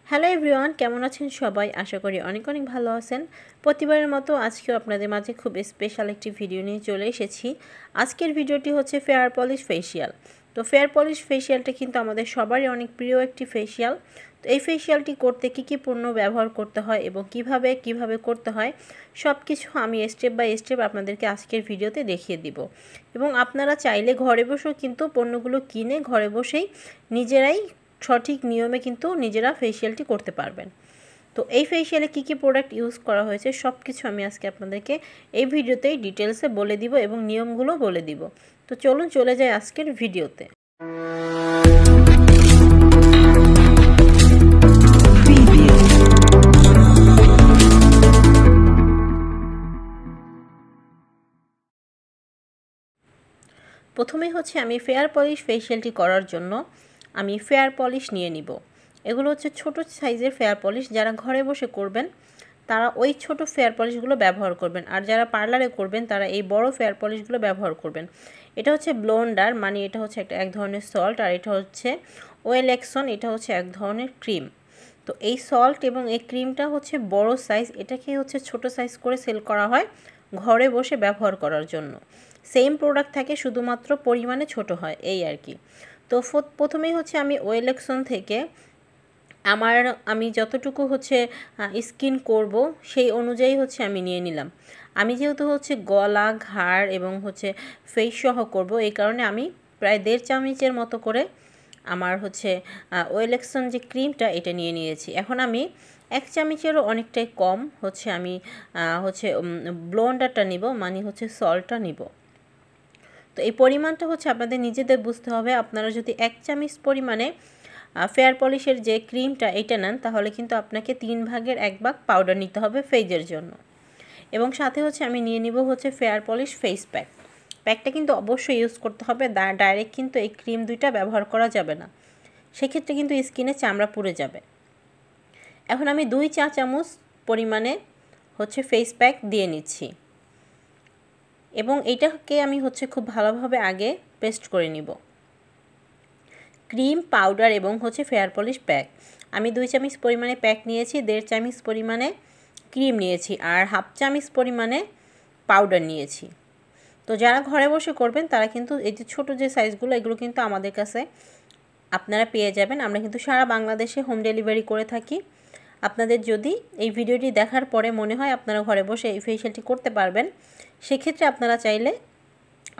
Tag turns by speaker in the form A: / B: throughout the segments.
A: Hello everyone, কেমন আছেন সবাই? আশা করি অনেক অনেক ভালো আছেন। প্রতিবারের মতো আজকেও আপনাদের মাঝে খুব স্পেশাল একটি ভিডিও নিয়ে চলে এসেছি। আজকের ভিডিওটি হচ্ছে ফেয়ার পলিশ ফেসিয়াল। তো ফেয়ার পলিশ ফেসিয়ালটা কিন্তু আমাদের সবারই অনেক প্রিয় একটি ফেসিয়াল। তো এই ফেসিয়ালটি করতে কী পণ্য ব্যবহার করতে হয় এবং কিভাবে করতে হয় সব কিছু আমি স্টেপ বাই স্টেপ আপনাদেরকে আজকের ভিডিওতে দেখিয়ে দিব। এবং আপনারা চাইলে ঘরে বসেও কিন্তু পণ্যগুলো কিনে ঘরে বসেই নিজেরাই সঠিক নিয়মে কিন্তু নিজেরা ফেসিয়ালটি করতে পারবেন। তো এই ফেসিয়ালে কী প্রোডাক্ট ইউজ করা হয়েছে সব কিছু আমি আজকে আপনাদেরকে এই ভিডিওতেই ডিটেলসে বলে দিব এবং নিয়মগুলো বলে দিব। তো চলুন চলে যাই আজকের ভিডিওতে। প্রথমেই হচ্ছে আমি ফেয়ার পলিশ ফেসিয়ালটি করার জন্য আমি ফেয়ার পলিশ নিয়ে নিব। এগুলো হচ্ছে ছোট সাইজের ফেয়ার পলিশ। যারা ঘরে বসে করবেন তারা ওই ছোট ফেয়ার পলিশগুলো ব্যবহার করবেন, আর যারা পার্লারে করবেন তারা এই বড় ফেয়ার পলিশগুলো ব্যবহার করবেন। এটা হচ্ছে ব্লোন্ডার, মানে এটা হচ্ছে এক ধরনের সল্ট, আর এটা হচ্ছে ওয়েল অ্যাকশন, এটা হচ্ছে এক ধরনের ক্রিম। তো এই সল্ট এবং এই ক্রিমটা হচ্ছে বড় সাইজ, এটাকে হচ্ছে ছোট সাইজ করে সেল করা হয় ঘরে বসে ব্যবহার করার জন্য। সেম প্রোডাক্ট থাকে, শুধুমাত্র পরিমাণে ছোট হয় এই আর কি। তো প্রথমেই হচ্ছে আমি ওয়েল অ্যাকশন থেকে আমি যতটুকু হচ্ছে স্কিন করব সেই অনুযায়ী হচ্ছে আমি নিয়ে নিলাম। আমি যেহেতু হচ্ছে গলা, ঘাড় এবং হচ্ছে ফেস সহ করব, এই কারণে আমি প্রায় 1.5 চামচের মতো করে আমার হচ্ছে ওয়েল অ্যাকশন যে ক্রিমটা এটা নিয়ে নিয়েছি। এখন আমি 1 চামচেরও অনেকটাই কম হচ্ছে আমি হচ্ছে ব্লোন্ডারটা নিব, মানে হচ্ছে সল্টটা নিব। তো এই পরিমাণটা হচ্ছে আপনাদের নিজেদের বুঝতে হবে। আপনারা যদি 1 চামচ পরিমাণে ফেয়ার পলিশের যে ক্রিমটা এটা নেন তাহলে কিন্তু আপনাকে 3 ভাগের 1 ভাগ পাউডার নিতে হবে ফেজের জন্য। এবং সাথে হচ্ছে আমি নিয়ে নিব হচ্ছে ফেয়ার পলিশ ফেস প্যাক। প্যাকটা কিন্তু অবশ্যই ইউজ করতে হবে, ডাইরেক্ট কিন্তু এই ক্রিম দুইটা ব্যবহার করা যাবে না, সেক্ষেত্রে কিন্তু স্কিনে চামড়া পুড়ে যাবে। এখন আমি 2 চা চামচ পরিমাণে হচ্ছে ফেস প্যাক দিয়ে নিচ্ছি এবং এইটাকে আমি হচ্ছে খুব ভালোভাবে আগে পেস্ট করে নিব। ক্রিম, পাউডার এবং হচ্ছে ফেয়ার পলিশ প্যাক আমি 2 চামচ পরিমাণে প্যাক নিয়েছি, 1.5 চামচ পরিমাণে ক্রিম নিয়েছি, আর 1/2 চামচ পরিমাণে পাউডার নিয়েছি। তো যারা ঘরে বসে করবেন তারা কিন্তু এই যে ছোটো যে সাইজগুলো এগুলো কিন্তু আমাদের কাছে আপনারা পেয়ে যাবেন। আমরা কিন্তু সারা বাংলাদেশে হোম ডেলিভারি করে থাকি। আপনাদের যদি এই ভিডিওটি দেখার পরে মনে হয় আপনারা ঘরে বসে এই ফেসিয়ালটি করতে পারবেন, সেক্ষেত্রে আপনারা চাইলে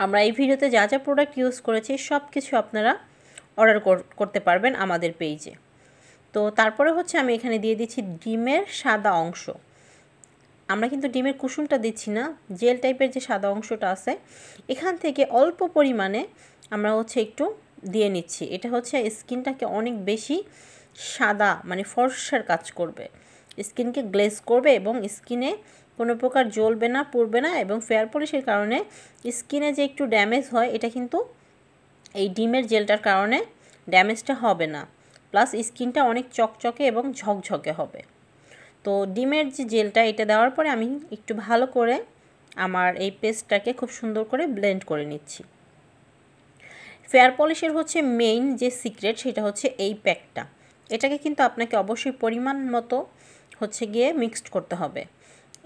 A: আমরা এই ভিডিওতে যা যা প্রোডাক্ট ইউজ করেছি সব কিছু আপনারা অর্ডার করতে পারবেন আমাদের পেজে। তো তারপরে হচ্ছে আমি এখানে দিয়ে দিচ্ছি ডিমের সাদা অংশ। আমরা কিন্তু ডিমের কুসুমটা দিচ্ছি না, জেল টাইপের যে সাদা অংশটা আছে এখান থেকে অল্প পরিমাণে আমরা হচ্ছে একটু দিয়ে নিচ্ছি। এটা হচ্ছে স্কিনটাকে অনেক বেশি সাদা, মানে ফর্সার কাজ করবে, স্কিনকে গ্লেজ করবে এবং স্কিনে কোনো প্রকার জ্বলবে না, পুড়বে না। এবং ফেয়ার পলিশের কারণে স্কিনে যে একটু ড্যামেজ হয় এটা কিন্তু এই ডিমের জেলটার কারণে ড্যামেজটা হবে না, প্লাস স্কিনটা অনেক চকচকে এবং ঝকঝকে হবে। তো ডিমের যে জেলটা এটা দেওয়ার পরে আমি একটু ভালো করে আমার এই পেস্টটাকে খুব সুন্দর করে ব্লেন্ড করে নিচ্ছি। ফেয়ার পলিশের হচ্ছে মেইন যে সিক্রেট সেটা হচ্ছে এই প্যাকটা। এটাকে কিন্তু আপনাকে অবশ্যই পরিমাণ মতো হচ্ছে গিয়ে মিক্সড করতে হবে।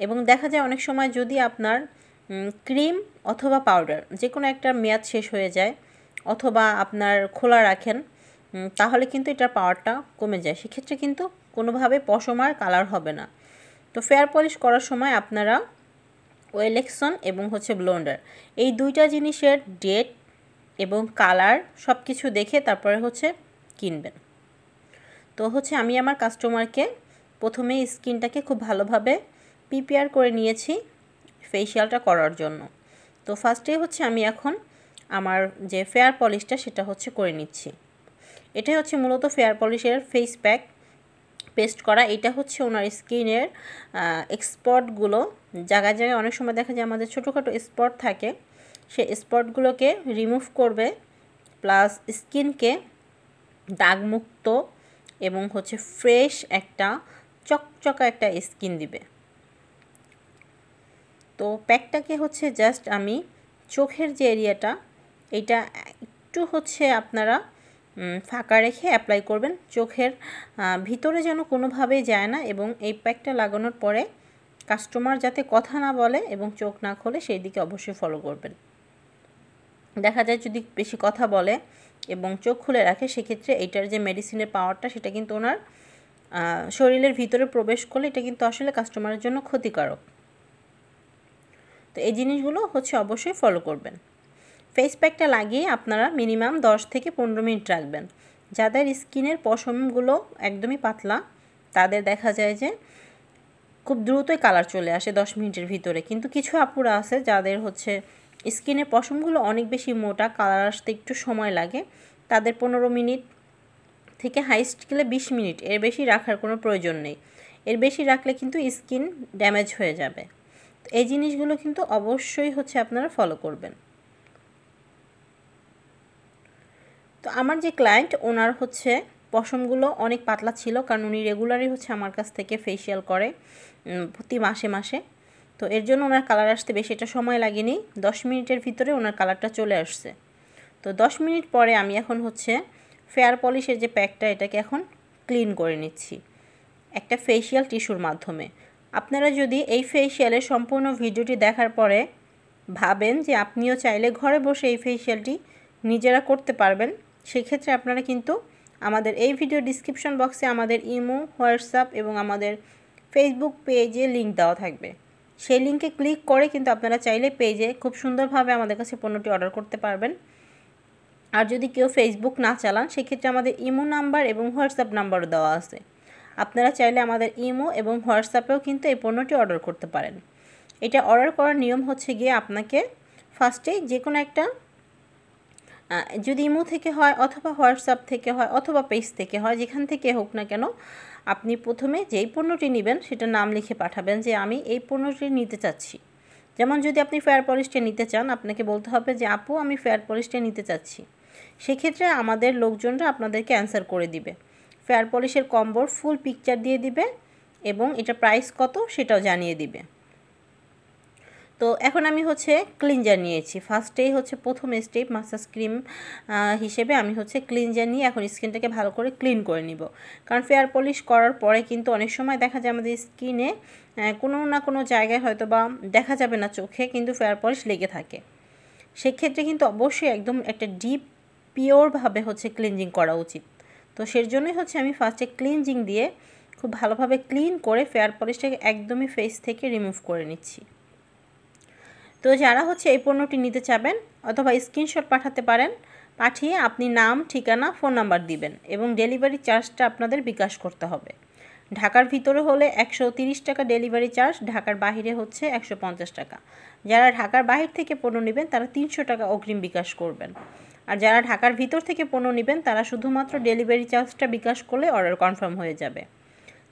A: এবং দেখা যায় অনেক সময় যদি আপনার ক্রিম অথবা পাউডার যে কোনো একটা মেয়াদ শেষ হয়ে যায় অথবা আপনার খোলা রাখেন, তাহলে কিন্তু এটার পাওয়ারটা কমে যায়, সেক্ষেত্রে কিন্তু কোনোভাবে পশম আর কালার হবে না। তো ফেয়ার পলিশ করার সময় আপনারা ওয়েল অ্যাকশন এবং হচ্ছে ব্লোন্ডার এই দুইটা জিনিসের ডেট এবং কালার সব কিছু দেখে তারপরে হচ্ছে কিনবেন। তো হচ্ছে আমি আমার কাস্টমারকে প্রথমে স্কিনটাকে খুব ভালোভাবে প্রিপেয়ার করে নিয়েছি ফেসিয়ালটা করার জন্য। তো ফার্স্টে হচ্ছে আমি এখন আমার যে ফেয়ার পলিশটা সেটা হচ্ছে করে নিচ্ছি। এটাই হচ্ছে মূলত ফেয়ার পলিশের ফেস প্যাক পেস্ট করা। এটা হচ্ছে ওনার স্কিনের স্পটগুলো, জায়গায় জায়গায় অনেক সময় দেখা যায় আমাদের ছোটোখাটো স্পট থাকে, সেই স্পটগুলোকে রিমুভ করবে, প্লাস স্কিনকে দাগমুক্ত এবং হচ্ছে ফ্রেশ একটা চকচকা একটা স্কিন দিবে। তো প্যাকটাকে হচ্ছে জাস্ট আমি চোখের যে এরিয়াটা এটা একটু হচ্ছে আপনারা ফাঁকা রেখে অ্যাপ্লাই করবেন। চোখের ভিতরে যেন কোনোভাবেই যায় না, এবং এই প্যাকটা লাগানোর পরে কাস্টমার যাতে কথা না বলে এবং চোখ না খোলে সেই দিকে অবশ্যই ফলো করবেন। দেখা যায় যদি বেশি কথা বলে এবং চোখ খুলে রাখে, সেক্ষেত্রে এইটার যে মেডিসিনের পাওয়ারটা সেটা কিন্তু ওনার শরীরের ভিতরে প্রবেশ করলে এটা কিন্তু আসলে কাস্টমারের জন্য ক্ষতিকারক। তো এই জিনিসগুলো হচ্ছে অবশ্যই ফলো করবেন। ফেস প্যাকটা লাগিয়ে আপনারা মিনিমাম 10 থেকে 15 মিনিট রাখবেন। যাদের স্কিনের পশমগুলো একদমই পাতলা তাদের দেখা যায় যে খুব দ্রুতই কালার চলে আসে 10 মিনিটের ভিতরে, কিন্তু কিছু আপুরা আছে যাদের হচ্ছে স্কিনের পশমগুলো অনেক বেশি মোটা, কালার আসতে একটু সময় লাগে, তাদের 15 মিনিট থেকে হাইস্ট গেলে 20 মিনিট, এর বেশি রাখার কোনো প্রয়োজন নেই। এর বেশি রাখলে কিন্তু স্কিন ড্যামেজ হয়ে যাবে। এই জিনিসগুলো কিন্তু অবশ্যই হচ্ছে আপনারা ফলো করবেন। তো আমার যে ক্লায়েন্ট, ওনার হচ্ছে পশমগুলো অনেক পাতলা ছিল, কারণ উনি রেগুলারই হচ্ছে আমার কাছ থেকে ফেসিয়াল করে প্রতি মাসে মাসে। তো এর জন্য ওনার কালার আসতে বেশি একটা সময় লাগেনি, 10 মিনিটের ভিতরে ওনার কালারটা চলে আসছে। তো 10 মিনিট পরে আমি এখন হচ্ছে ফেয়ার পলিশের যে প্যাকটা, এটাকে এখন ক্লিন করে নিচ্ছি একটা ফেসিয়াল টিস্যুর মাধ্যমে। আপনারা যদি এই ফেসিয়ালের সম্পূর্ণ ভিডিওটি দেখার পরে ভাবেন যে আপনিও চাইলে ঘরে বসে এই ফেসিয়ালটি নিজেরা করতে পারবেন, সেক্ষেত্রে আপনারা কিন্তু আমাদের এই ভিডিও ডিসক্রিপশন বক্সে আমাদের ইমো, হোয়াটসঅ্যাপ এবং আমাদের ফেসবুক পেজে লিঙ্ক দেওয়া থাকবে। সেই লিঙ্কে ক্লিক করে কিন্তু আপনারা চাইলে পেজে খুব সুন্দরভাবে আমাদের কাছে পণ্যটি অর্ডার করতে পারবেন। আর যদি কেউ ফেসবুক না চালান, সেক্ষেত্রে আমাদের ইমো নাম্বার এবং হোয়াটসঅ্যাপ নাম্বারও দেওয়া আছে। আপনারা চাইলে আমাদের ইমো এবং হোয়াটসঅ্যাপেও কিন্তু এই পণ্যটি অর্ডার করতে পারেন। এটা অর্ডার করার নিয়ম হচ্ছে গিয়ে আপনাকে ফার্স্টেই যে কোনো একটা, যদি ইমো থেকে হয় অথবা হোয়াটসঅ্যাপ থেকে হয় অথবা পেজ থেকে হয়, যেখান থেকে হোক না কেন, আপনি প্রথমে যেই পণ্যটি নেবেন সেটা নাম লিখে পাঠাবেন যে আমি এই পণ্যটি নিতে চাচ্ছি। যেমন যদি আপনি ফেয়ার পলিশটা নিতে চান, আপনাকে বলতে হবে যে আপু আমি ফেয়ার পলিশটা নিতে চাচ্ছি। সেক্ষেত্রে আমাদের লোকজনরা আপনাদেরকে অ্যান্সার করে দিবে, ফেয়ার পলিশের কম্বোর ফুল পিকচার দিয়ে দিবে এবং এটা প্রাইস কত সেটাও জানিয়ে দিবে। তো এখন আমি হচ্ছে ক্লিনজার নিয়েছি। ফার্স্টেই হচ্ছে প্রথম স্টেপ মাসাজ ক্রিম হিসেবে আমি হচ্ছে ক্লিনজার নিয়ে এখন স্কিনটাকে ভালো করে ক্লিন করে নিব। কারণ ফেয়ার পলিশ করার পরে কিন্তু অনেক সময় দেখা যায় আমাদের স্কিনে কোনো না কোনো জায়গায় হয়তো বা দেখা যাবে না চোখে, কিন্তু ফেয়ার পলিশ লেগে থাকে। সেক্ষেত্রে কিন্তু অবশ্যই একদম একটা ডিপ পিওরভাবে হচ্ছে ক্লিনজিং করা উচিত। তো সেই জন্যই হচ্ছে আমি ফার্স্টে ক্লিনজিং দিয়ে খুব ভালোভাবে ক্লিন করে ফেয়ার পলিশটাকে একদমই ফেস থেকে রিমুভ করে নিচ্ছি। তো যারা হচ্ছে এই পণ্যটি নিতে চাবেন অথবা স্ক্রিনশট পাঠাতে পারেন, পাঠিয়ে আপনি নাম, ঠিকানা, ফোন নাম্বার দিবেন এবং ডেলিভারি চার্জটা আপনাদের বিকাশ করতে হবে। ঢাকার ভিতরে হলে 130 টাকা ডেলিভারি চার্জ, ঢাকার বাহিরে হচ্ছে 150 টাকা। যারা ঢাকার বাহির থেকে পণ্য নেবেন তারা 300 টাকা অগ্রিম বিকাশ করবেন। আর যারা ঢাকার ভিতর থেকে পণ্য নেবেন তারা শুধুমাত্র ডেলিভারি চার্জটা বিকাশ করলে অর্ডার কনফার্ম হয়ে যাবে।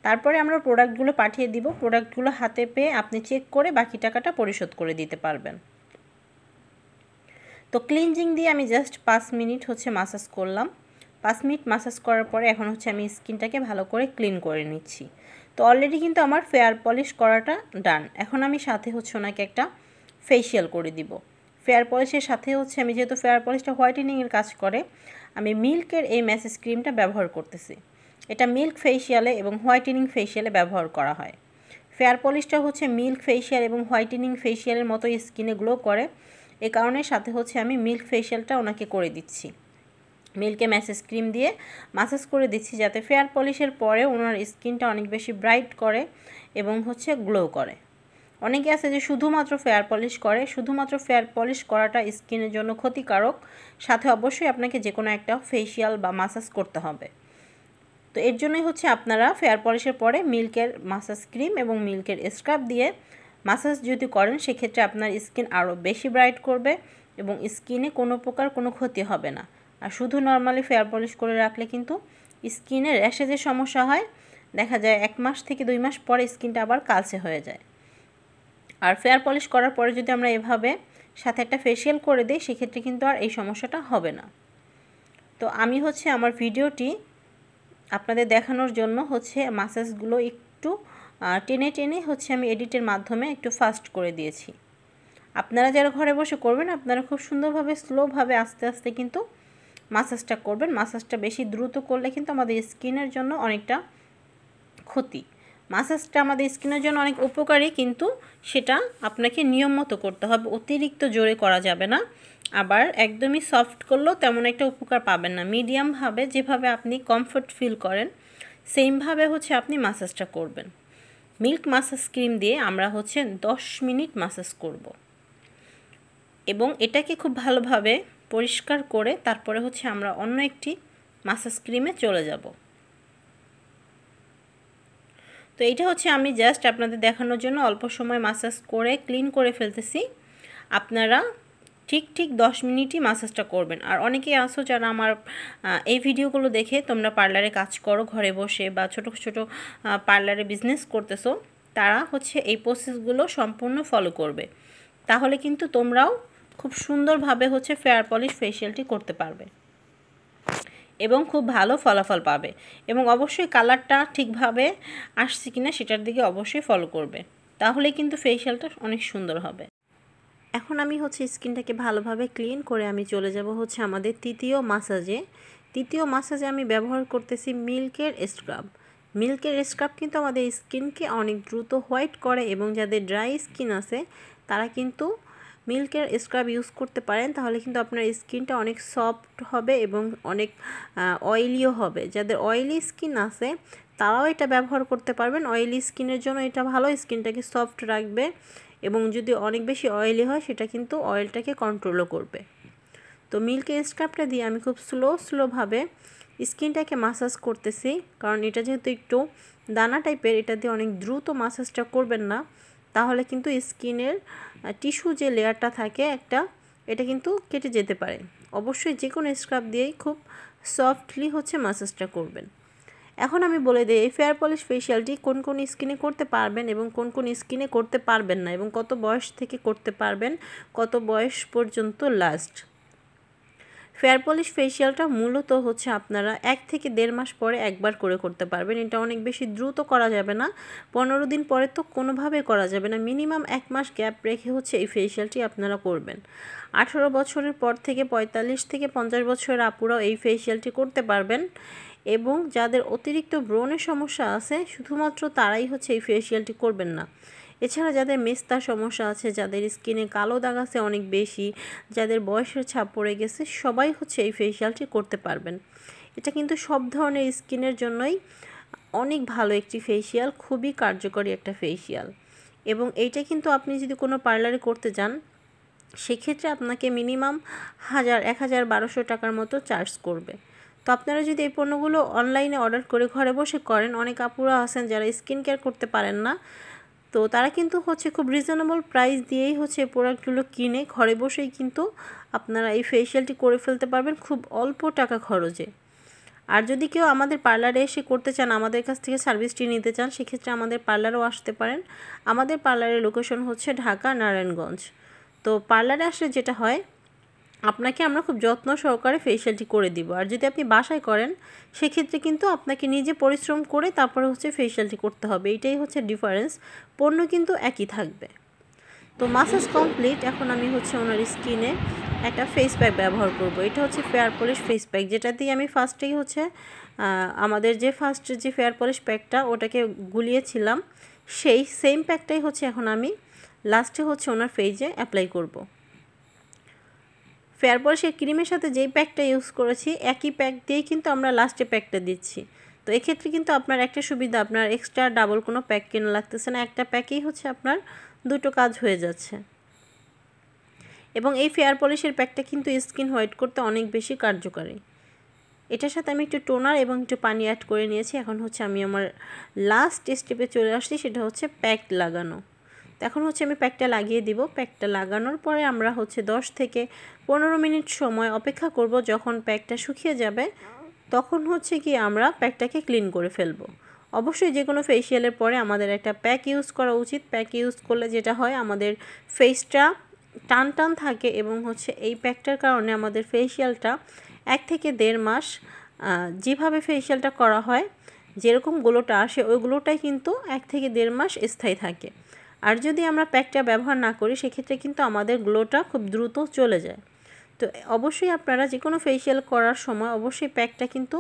A: তারপরে আমরা প্রোডাক্টগুলো পাঠিয়ে দিব, প্রোডাক্টগুলো হাতে পেয়ে আপনি চেক করে বাকি টাকাটা পরিশোধ করে দিতে পারবেন। তো ক্লিনজিং দিয়ে আমি জাস্ট 5 মিনিট হচ্ছে মাসাজ করলাম। 5 মিনিট মাসাজ করার পরে এখন হচ্ছে আমি স্কিনটাকে ভালো করে ক্লিন করে নিচ্ছি। তো অলরেডি কিন্তু আমার ফেয়ার পলিশ করাটা ডান। এখন আমি সাথে হচ্ছে ওনাকে একটা ফেসিয়াল করে দিব। ফেয়ার পলিশের সাথে হচ্ছে আমি যেহেতু ফেয়ার পলিশটা হোয়াইটেনিংয়ের কাজ করে, আমি মিল্কের এই ম্যাসেজ ক্রিমটা ব্যবহার করতেছি। এটা মিল্ক ফেসিয়ালে এবং হোয়াইটেনিং ফেসিয়ালে ব্যবহার করা হয়। ফেয়ার পলিশটা হচ্ছে মিল্ক ফেসিয়াল এবং হোয়াইটেনিং ফেসিয়ালের মতো স্কিনে গ্লো করে, এই কারণে সাথে হচ্ছে আমি মিল্ক ফেসিয়ালটা ওনাকে করে দিচ্ছি। মিল্কে ম্যাসেজ ক্রিম দিয়ে মাসাজ করে দিচ্ছি যাতে ফেয়ার পলিশের পরে ওনার স্কিনটা অনেক বেশি ব্রাইট করে এবং হচ্ছে গ্লো করে। অনেকে আছে যে শুধুমাত্র ফেয়ার পলিশ করে, শুধুমাত্র ফেয়ার পলিশ করাটা স্কিনের জন্য ক্ষতিকারক, সাথে অবশ্যই আপনাকে যে কোনো একটা ফেসিয়াল বা মাসাজ করতে হবে। তো এর জন্যই হচ্ছে আপনারা ফেয়ার পলিশের পরে মিল্কের মাসাজ ক্রিম এবং মিল্কের স্ক্রাব দিয়ে মাসাজ যদি করেন, সেক্ষেত্রে আপনার স্কিন আরও বেশি ব্রাইট করবে এবং স্কিনে কোনো প্রকার কোনো ক্ষতি হবে না। আর শুধু নর্মালি ফেয়ার পলিশ করে রাখলে কিন্তু স্কিনের র্যাশেজের সমস্যা হয়, দেখা যায় 1 মাস থেকে 2 মাস পরে স্কিনটা আবার কালচে হয়ে যায়। আর ফেয়ার পলিশ করার পরে যদি আমরা এভাবে সাথে একটা ফেসিয়াল করে দিই, সেক্ষেত্রে কিন্তু আর এই সমস্যাটা হবে না। তো আমি হচ্ছে আমার ভিডিওটি আপনাদের দেখানোর জন্য হচ্ছে মাসাজগুলো একটু টেনে টেনে হচ্ছে আমি এডিটের মাধ্যমে একটু ফাস্ট করে দিয়েছি। আপনারা যারা ঘরে বসে করবেন, আপনারা খুব সুন্দরভাবে স্লোভাবে আস্তে আস্তে কিন্তু মাসাজটা করবেন। মাসাজটা বেশি দ্রুত করলে কিন্তু আমাদের স্কিনের জন্য অনেকটা ক্ষতি। মাসাজটা আমাদের স্কিনের জন্য অনেক উপকারী, কিন্তু সেটা আপনাকে নিয়ম মতো করতে হবে, অতিরিক্ত জোরে করা যাবে না। আবার একদমই সফট করলেও তেমন একটা উপকার পাবেন না। মিডিয়ামভাবে যেভাবে আপনি কমফোর্ট ফিল করেন সেমভাবে হচ্ছে আপনি মাসাজটা করবেন। মিল্ক মাসাজ ক্রিম দিয়ে আমরা হচ্ছে 10 মিনিট মাসাজ করব এবং এটাকে খুব ভালোভাবে পরিষ্কার করে তারপরে হচ্ছে আমরা অন্য একটি মাসাজ ক্রিমে চলে যাব। তো এইটা হচ্ছে আমি জাস্ট আপনাদের দেখানোর জন্য অল্প সময় মাসাজ করে ক্লিন করে ফেলতেছি। আপনারা ঠিক 10 মিনিটই মাসাজটা করবেন। আর অনেকেই আছো যারা আমার এই ভিডিওগুলো দেখে তোমরা পার্লারে কাজ করো ঘরে বসে, বা ছোট ছোট পার্লারে বিজনেস করতেছো, তারা হচ্ছে এই প্রসেসগুলো সম্পূর্ণ ফলো করবে। তাহলে কিন্তু তোমরাও খুব সুন্দরভাবে হচ্ছে ফেয়ার পলিশ ফেশিয়ালটি করতে পারবে এবং খুব ভালো ফলাফল পাবে। এবং অবশ্যই কালারটা ঠিকভাবে আসছে কিনা সেটার দিকে অবশ্যই ফলো করবে, তাহলে কিন্তু ফেশিয়ালটা অনেক সুন্দর হবে। এখন আমি হচ্ছে স্কিনটাকে ভালোভাবে ক্লিন করে আমি চলে যাব হচ্ছে আমাদের তৃতীয় মাসাজে আমি ব্যবহার করতেছি মিল্কের স্ক্রাব। মিল্কের স্ক্রাব কিন্তু আমাদের স্কিনকে অনেক দ্রুত হোয়াইট করে, এবং যাদের ড্রাই স্কিন আছে তারা কিন্তু মিল্কের স্ক্রাব ইউজ করতে পারেন। তাহলে কিন্তু আপনার স্কিনটা অনেক সফট হবে এবং অনেক অয়েলিও হবে। যাদের অয়েলি স্কিন আছে তারাও এটা ব্যবহার করতে পারবেন। অয়েলি স্কিনের জন্য এটা ভালো, স্কিনটাকে সফট রাখবে, এবং যদি অনেক বেশি অয়েলি হয় সেটা কিন্তু অয়েলটাকে কন্ট্রোলও করবে। তো মিল্কের স্ক্রাবটা দিয়ে আমি খুব স্লোভাবে স্কিনটাকে মাসাজ করতেছি, কারণ এটা যেহেতু একটু দানা টাইপের, এটা দিয়ে অনেক দ্রুত মাসাজটা করবেন না, তাহলে কিন্তু স্কিনের টিস্যু যে লেয়ারটা থাকে এটা কিন্তু কেটে যেতে পারে। অবশ্যই যে কোনো স্ক্রাব দিয়েই খুব সফটলি হচ্ছে মাসাজটা করবেন। এখন আমি বলে দিই এই ফেয়ার পলিশ ফেশিয়ালটি কোন কোন স্কিনে করতে পারবেন এবং কোন কোন স্কিনে করতে পারবেন না, এবং কত বয়স থেকে করতে পারবেন, কত বয়স পর্যন্ত লাস্ট। ফেয়ার পলিশ ফেশিয়ালটা মূলত হচ্ছে আপনারা 1 থেকে 1.5 মাস পরে একবার করে করতে পারবেন। এটা অনেক বেশি দ্রুত করা যাবে না, 15 দিন পরে তো কোনোভাবে করা যাবে না। মিনিমাম 1 মাস গ্যাপ রেখে হচ্ছে এই ফেশিয়ালটি আপনারা করবেন। 18 বছরের পর থেকে 45 থেকে 50 বছরের আপুরাও এই ফেশিয়ালটি করতে পারবেন, এবং যাদের অতিরিক্ত ব্রণের সমস্যা আছে শুধুমাত্র তারাই হচ্ছে এই ফেশিয়ালটি করবেন না। এছাড়া যাদের মেস্তার সমস্যা আছে, যাদের স্কিনে কালো দাগ আছে অনেক বেশি, যাদের বয়সের ছাপ পড়ে গেছে, সবাই হচ্ছে এই ফেশিয়ালটি করতে পারবেন। এটা কিন্তু সব ধরনের স্কিনের জন্যই অনেক ভালো একটি ফেশিয়াল, খুবই কার্যকরী একটা ফেশিয়াল। এবং এইটা কিন্তু আপনি যদি কোনো পার্লারে করতে যান সেক্ষেত্রে আপনাকে মিনিমাম 1000-1200 টাকার মতো চার্জ করবে। তো আপনারা যদি এই পণ্যগুলো অনলাইনে অর্ডার করে ঘরে বসে করেন, অনেক আপুরা আছেন যারা স্কিন কেয়ার করতে পারেন না, তো তারা কিন্তু হচ্ছে খুব রিজনেবল প্রাইস দিয়েই হচ্ছে এই প্রোডাক্টগুলো কিনে ঘরে বসেই কিন্তু আপনারা এই ফেশিয়ালটি করে ফেলতে পারবেন খুব অল্প টাকা খরচে। আর যদি কেউ আমাদের পার্লারে এসে করতে চান, আমাদের কাছ থেকে সার্ভিসটি নিতে চান, সেক্ষেত্রে আমাদের পার্লারেও আসতে পারেন। আমাদের পার্লারের লোকেশন হচ্ছে ঢাকা নারায়ণগঞ্জ। তো পার্লারে আসলে যেটা হয়, আপনাকে আমরা খুব যত্ন সহকারে ফেশিয়ালটি করে দিব। আর যদি আপনি বাসায় করেন সেক্ষেত্রে কিন্তু আপনাকে নিজে পরিশ্রম করে তারপরে হচ্ছে ফেশিয়ালটি করতে হবে। এটাই হচ্ছে ডিফারেন্স, পণ্য কিন্তু একই থাকবে। তো মাসাজ কমপ্লিট। এখন আমি হচ্ছে ওনার স্কিনে একটা ফেস প্যাক ব্যবহার করব। এটা হচ্ছে ফেয়ার পলিশ ফেস প্যাক, যেটা দিয়ে আমি ফার্স্টেই হচ্ছে আমাদের যে ফেয়ার পলিশ প্যাকটা ওটাকে গুলিয়েছিলাম, সেই সেম প্যাকটাই হচ্ছে এখন আমি লাস্টে হচ্ছে ওনার ফেসে অ্যাপ্লাই করব। ফেয়ার পলিশের ক্রিমের সাথে যেই প্যাকটা ইউজ করেছি একই প্যাক দিয়েই কিন্তু আমরা লাস্টে প্যাকটা দিচ্ছি। তো এক্ষেত্রে কিন্তু আপনার একটা সুবিধা, আপনার এক্সট্রা ডাবল কোনো প্যাক কেনা লাগতেছে না, একটা প্যাকেই হচ্ছে আপনার দুটো কাজ হয়ে যাচ্ছে। এবং এই ফেয়ার পলিশের প্যাকটা কিন্তু স্কিন হোয়াইট করতে অনেক বেশি কার্যকরী। এটার সাথে আমি একটু টোনার এবং একটু পানি অ্যাড করে নিয়েছি। এখন হচ্ছে আমি আমার লাস্ট স্টেপে চলে আসছি, সেটা হচ্ছে প্যাক লাগানো। এখন হচ্ছে আমি প্যাকটা লাগিয়ে দিব। প্যাকটা লাগানোর পরে আমরা হচ্ছে 10 থেকে 15 মিনিট সময় অপেক্ষা করব। যখন প্যাকটা শুকিয়ে যাবে তখন হচ্ছে কি আমরা প্যাকটাকে ক্লিন করে ফেলবো। অবশ্যই যে কোনো ফেশিয়ালের পরে আমাদের একটা প্যাক ইউজ করা উচিত। প্যাক ইউজ করলে যেটা হয়, আমাদের ফেসটা টান টান থাকে, এবং হচ্ছে এই প্যাকটার কারণে আমাদের ফেশিয়ালটা 1 থেকে 1.5 মাস যেভাবে ফেশিয়ালটা করা হয় যেরকম গ্লোটা আসে ওই গ্লোটাই কিন্তু 1 থেকে 1.5 মাস স্থায়ী থাকে। আর যদি আমরা প্যাকটা ব্যবহার না করি সেক্ষেত্রে কিন্তু আমাদের গ্লোটা খুব দ্রুত চলে যায়। তো অবশ্যই আপনারা যে কোনো ফেসিয়াল করার সময় অবশ্যই প্যাকটা কিন্তু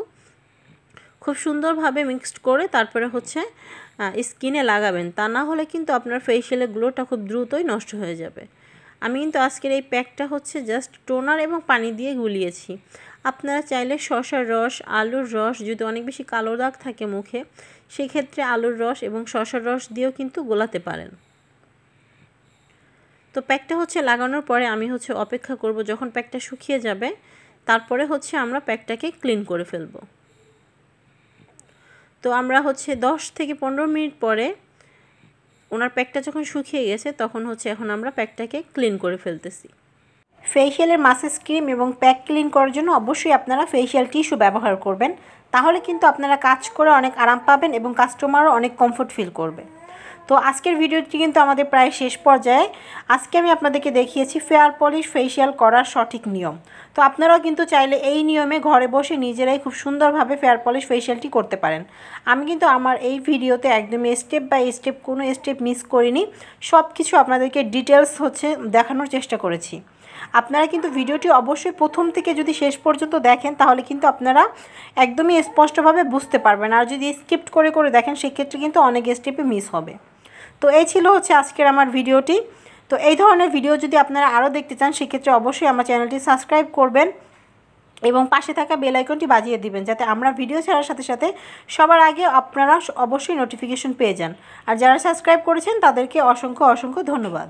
A: খুব সুন্দরভাবে মিক্সড করে তারপরে হচ্ছে স্কিনে লাগাবেন, তা না হলে কিন্তু আপনার ফেসিয়ালের গ্লোটা খুব দ্রুতই নষ্ট হয়ে যাবে। আমি কিন্তু আজকের এই প্যাকটা হচ্ছে জাস্ট টোনার এবং পানি দিয়ে গুলিয়েছি। আপনারা চাইলে শসার রস, আলুর রস, যদি অনেক বেশি কালো দাগ থাকে মুখে সেই ক্ষেত্রে আলুর রস এবং শসার রস দিয়েও কিন্তু গোলাতে পারেন। তো প্যাকটা হচ্ছে লাগানোর পরে আমি হচ্ছে অপেক্ষা করব যখন প্যাকটা শুকিয়ে যাবে, তারপরে হচ্ছে আমরা প্যাকটাকে ক্লিন করে ফেলব। তো আমরা হচ্ছে 10 থেকে 15 মিনিট পরে ওনার প্যাকটা যখন শুকিয়ে গেছে তখন হচ্ছে এখন আমরা প্যাকটাকে ক্লিন করে ফেলতেছি। ফেসিয়ালের মাসাজ ক্রিম এবং প্যাক ক্লিন করার জন্য অবশ্যই আপনারা ফেসিয়াল টিস্যু ব্যবহার করবেন, তাহলে কিন্তু আপনারা কাজ করে অনেক আরাম পাবেন এবং কাস্টমারও অনেক কমফোর্ট ফিল করবে। তো আজকের ভিডিওটি কিন্তু আমাদের প্রায় শেষ পর্যায়ে। আজকে আমি আপনাদেরকে দেখিয়েছি ফেয়ার পলিশ ফেসিয়াল করার সঠিক নিয়ম। তো আপনারাও কিন্তু চাইলে এই নিয়মে ঘরে বসে নিজেরাই খুব সুন্দরভাবে ফেয়ার পলিশ ফেসিয়ালটি করতে পারেন। আমি কিন্তু আমার এই ভিডিওতে একদমই স্টেপ বাই স্টেপ কোনো স্টেপ মিস করিনি, সব কিছু আপনাদেরকে ডিটেলস হচ্ছে দেখানোর চেষ্টা করেছি। আপনারা কিন্তু ভিডিওটি অবশ্যই প্রথম থেকে যদি শেষ পর্যন্ত দেখেন তাহলে কিন্তু আপনারা একদমই স্পষ্টভাবে বুঝতে পারবেন, আর যদি স্কিপ করে করে দেখেন সেক্ষেত্রে কিন্তু অনেক স্টেপে মিস হবে। তো এই ছিল হচ্ছে আজকের আমার ভিডিওটি। তো এই ধরনের ভিডিও যদি আপনারা আরও দেখতে চান সেক্ষেত্রে অবশ্যই আমার চ্যানেলটি সাবস্ক্রাইব করবেন এবং পাশে থাকা বেল আইকনটি বাজিয়ে দিবেন, যাতে আমরা ভিডিও ছাড়ার সাথে সাথে সবার আগে আপনারা অবশ্যই নোটিফিকেশন পেয়ে যান। আর যারা সাবস্ক্রাইব করেছেন তাদেরকে অসংখ্য অসংখ্য ধন্যবাদ।